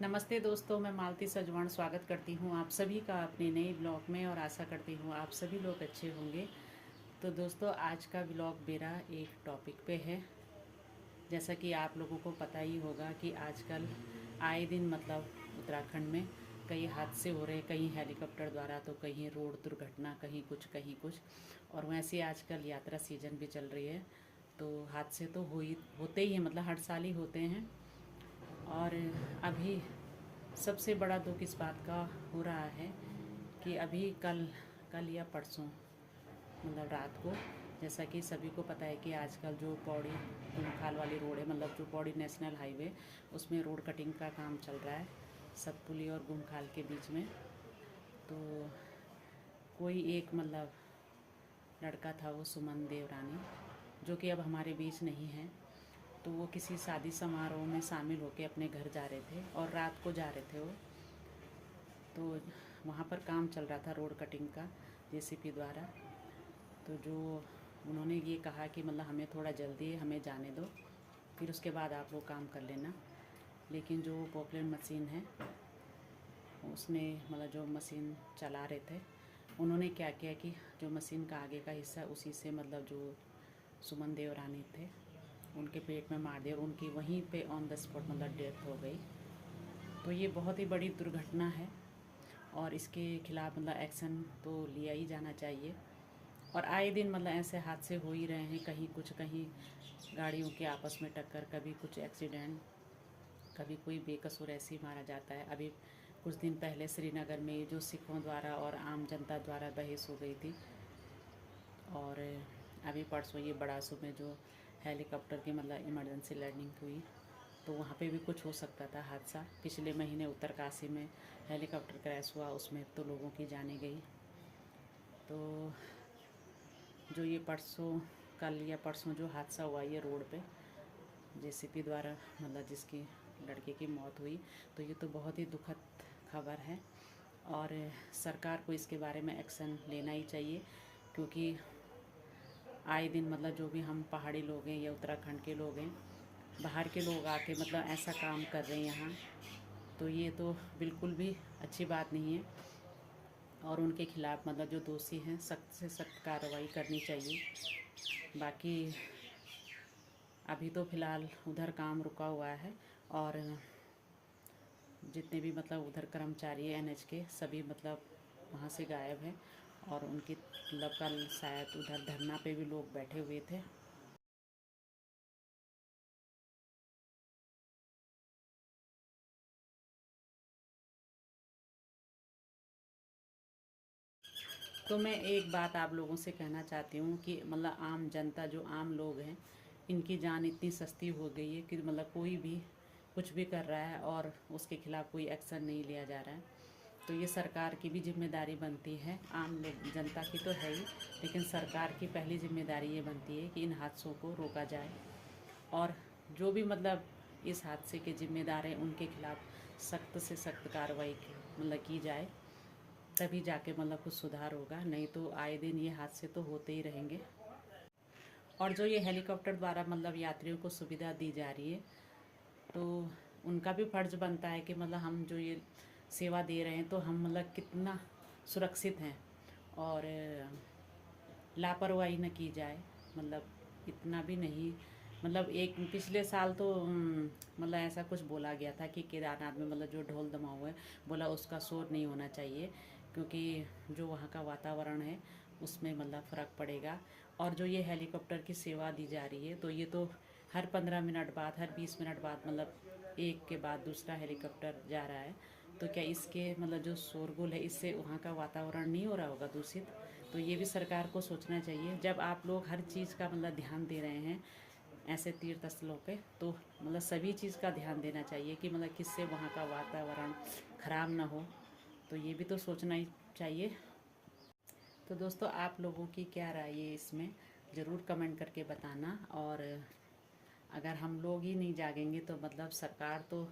नमस्ते दोस्तों, मैं मालती सजवाण स्वागत करती हूँ आप सभी का अपने नए ब्लॉग में और आशा करती हूँ आप सभी लोग अच्छे होंगे। तो दोस्तों, आज का ब्लॉग मेरा एक टॉपिक पे है। जैसा कि आप लोगों को पता ही होगा कि आजकल आए दिन उत्तराखंड में कई हादसे हो रहे हैं, कहीं हेलीकॉप्टर द्वारा तो कहीं रोड दुर्घटना, कहीं कुछ। और वैसे ही आजकल यात्रा सीजन भी चल रही है, तो हादसे तो होते ही हैं, हर साल ही होते हैं। और अभी सबसे बड़ा दुख इस बात का हो रहा है कि अभी कल कल या परसों रात को, जैसा कि सभी को पता है कि आजकल जो पौड़ी गुमखाल वाली रोड है, जो पौड़ी नेशनल हाईवे, उसमें रोड कटिंग का काम चल रहा है सतपुली और गुमखाल के बीच में। तो कोई एक लड़का था, वो सुमन देवरानी, जो कि अब हमारे बीच नहीं है। तो वो किसी शादी समारोह में शामिल होकर अपने घर जा रहे थे और रात को जा रहे थे वो। तो वहाँ पर काम चल रहा था रोड कटिंग का जेसीबी द्वारा। तो जो उन्होंने ये कहा कि हमें थोड़ा जल्दी है, हमें जाने दो, फिर उसके बाद आप लोग काम कर लेना। लेकिन जो पॉपुलर मशीन है, उसने जो मशीन चला रहे थे, उन्होंने क्या किया कि जो मशीन का आगे का हिस्सा, उसी से जो सुमन देवरानी थे उनके पेट में मार दिया और उनकी वहीं पे ऑन द स्पॉट डेथ हो गई। तो ये बहुत ही बड़ी दुर्घटना है और इसके खिलाफ एक्शन तो लिया ही जाना चाहिए। और आए दिन ऐसे हादसे हो ही रहे हैं, कहीं कुछ, कहीं गाड़ियों के आपस में टक्कर, कभी कुछ एक्सीडेंट, कभी कोई बेकसूर ऐसे ही मारा जाता है। अभी कुछ दिन पहले श्रीनगर में जो सिखों द्वारा और आम जनता द्वारा बहस हो गई थी, और अभी परसों ये बड़ासू में जो हेलीकॉप्टर की इमरजेंसी लैंडिंग हुई, तो वहाँ पे भी कुछ हो सकता था हादसा। पिछले महीने उत्तरकाशी में हेलीकॉप्टर क्रैश हुआ, उसमें तो लोगों की जानें गई। तो जो ये कल या परसों जो हादसा हुआ ये रोड पे जेसीबी द्वारा जिसकी लड़के की मौत हुई, तो ये तो बहुत ही दुखद खबर है और सरकार को इसके बारे में एक्शन लेना ही चाहिए। क्योंकि आए दिन जो भी हम पहाड़ी लोग हैं या उत्तराखंड के लोग हैं, बाहर के लोग आके ऐसा काम कर रहे हैं यहाँ, तो ये तो बिल्कुल भी अच्छी बात नहीं है। और उनके खिलाफ़ जो दोषी हैं, सख्त से सख्त कार्रवाई करनी चाहिए। बाकी अभी तो फ़िलहाल उधर काम रुका हुआ है और जितने भी उधर कर्मचारी हैं एनएच के, सभी वहाँ से गायब हैं। और उनकी कल शायद उधर धरना पे भी लोग बैठे हुए थे। तो मैं एक बात आप लोगों से कहना चाहती हूँ कि आम जनता, जो आम लोग हैं, इनकी जान इतनी सस्ती हो गई है कि कोई भी कुछ भी कर रहा है और उसके खिलाफ़ कोई एक्शन नहीं लिया जा रहा है। तो ये सरकार की भी जिम्मेदारी बनती है, आम लोग जनता की तो है ही, लेकिन सरकार की पहली जिम्मेदारी ये बनती है कि इन हादसों को रोका जाए। और जो भी इस हादसे के जिम्मेदार हैं, उनके खिलाफ़ सख्त से सख्त कार्रवाई की जाए, तभी जाके कुछ सुधार होगा। नहीं तो आए दिन ये हादसे तो होते ही रहेंगे। और जो ये हेलीकॉप्टर द्वारा यात्रियों को सुविधा दी जा रही है, तो उनका भी फ़र्ज़ बनता है कि हम जो ये सेवा दे रहे हैं, तो हम कितना सुरक्षित हैं और लापरवाही न की जाए। इतना भी नहीं, एक पिछले साल तो ऐसा कुछ बोला गया था कि केदारनाथ में जो ढोल दमाऊ है, बोला उसका शोर नहीं होना चाहिए, क्योंकि जो वहाँ का वातावरण है उसमें फ़र्क पड़ेगा। और जो ये हेलीकॉप्टर की सेवा दी जा रही है, तो ये तो हर 15 मिनट बाद, हर 20 मिनट बाद एक के बाद दूसरा हेलीकॉप्टर जा रहा है। तो क्या इसके जो शोरगुल है, इससे वहाँ का वातावरण नहीं हो रहा होगा दूषित? तो ये भी सरकार को सोचना चाहिए। जब आप लोग हर चीज़ का ध्यान दे रहे हैं ऐसे तीर्थ स्थलों पे, तो सभी चीज़ का ध्यान देना चाहिए कि किससे वहाँ का वातावरण ख़राब ना हो। तो ये भी तो सोचना ही चाहिए। तो दोस्तों, आप लोगों की क्या राय है इसमें, ज़रूर कमेंट करके बताना। और अगर हम लोग ही नहीं जागेंगे तो सरकार तो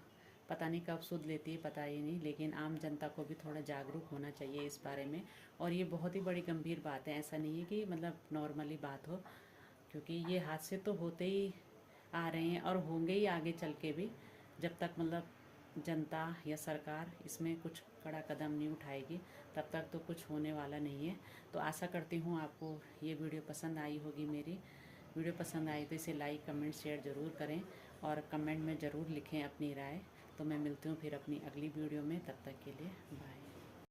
पता नहीं कब सुध लेती है, पता ही नहीं, लेकिन आम जनता को भी थोड़ा जागरूक होना चाहिए इस बारे में। और ये बहुत ही बड़ी गंभीर बात है, ऐसा नहीं है कि नॉर्मली बात हो, क्योंकि ये हादसे तो होते ही आ रहे हैं और होंगे ही आगे चल के भी, जब तक जनता या सरकार इसमें कुछ कड़ा कदम नहीं उठाएगी तब तक तो कुछ होने वाला नहीं है। तो आशा करती हूँ आपको ये वीडियो पसंद आई होगी। मेरी वीडियो पसंद आई तो इसे लाइक कमेंट शेयर ज़रूर करें और कमेंट में ज़रूर लिखें अपनी राय। तो मैं मिलती हूँ फिर अपनी अगली वीडियो में, तब तक के लिए बाय।